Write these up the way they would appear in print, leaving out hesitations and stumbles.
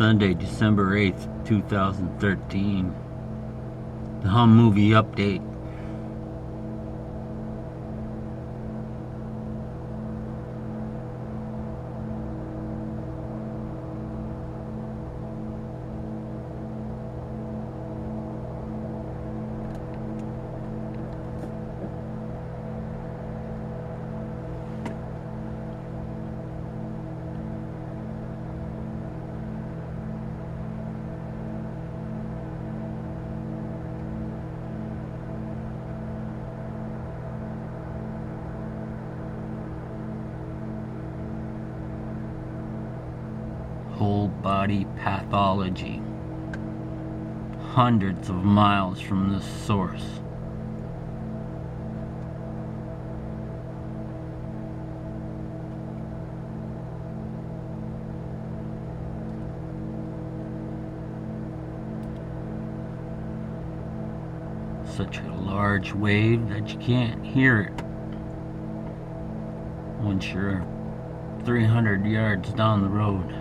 Sunday, December 8th, 2013. The Hum movie update. Whole body pathology, hundreds of miles from the source. Such a large wave that you can't hear it once you're 300 yards down the road.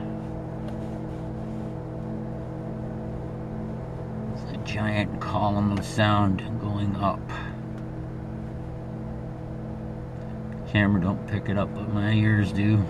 Giant column of sound going up. Camera don't pick it up, but my ears do.